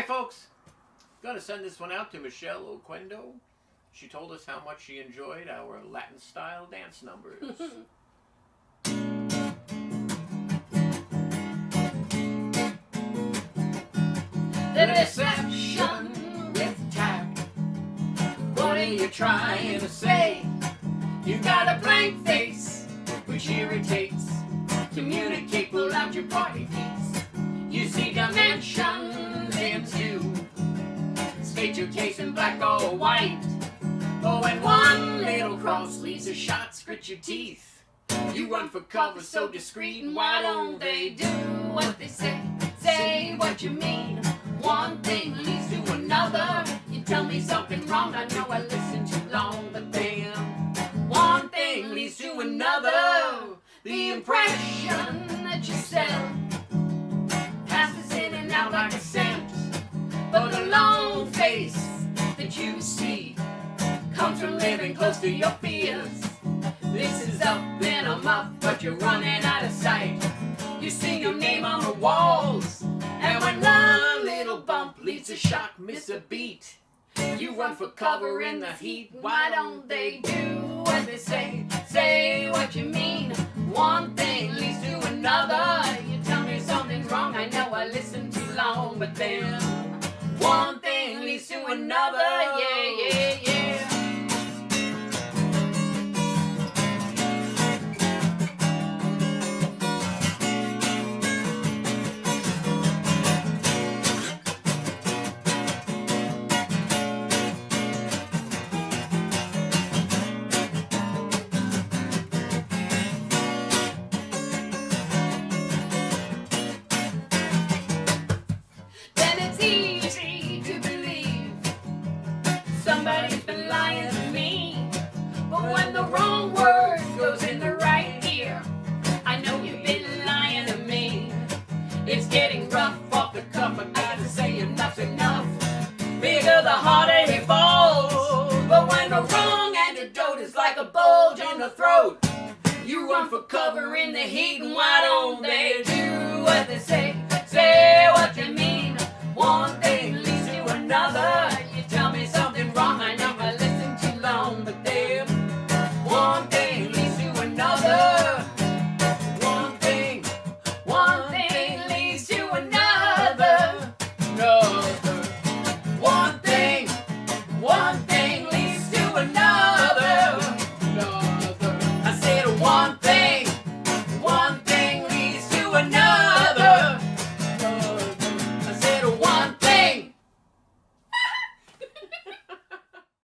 folks. Gonna send this one out to Michelle Oquendo. She told us how much she enjoyed our Latin style dance numbers. The deception with tact. What are you trying to say? You got a blank face, which irritates. Communicate, pull out your party piece. You see dimensions in you. State your case in black or white. Oh, and one little cross leaves a shot, scratch your teeth. You run for cover so discreet, and why don't they do what they say? Say what you mean. One thing leads to another. You tell me something wrong, I know I listened too long. But then, one thing leads to another. The impression that you sell passes in and out like a scent. But the long face that you see comes from living close to your fears. This is up and I'm up, but you're running out of sight. You see your name on the walls, and when one little bump leads to shock, miss a beat. You run for cover in the heat. Why don't they do what they say? Say what you mean. One thing leads to another. You tell me something's wrong, I know I listened too long. But then, one thing leads to another. Yeah, yeah, yeah. Somebody's been lying to me. But when the wrong word goes in the right ear, I know you've been lying to me. It's getting rough off the cuff, I gotta say enough's enough. Bigger the harder he falls. But when the wrong antidote is like a bulge in the throat, you run for cover in the heat, and why don't they do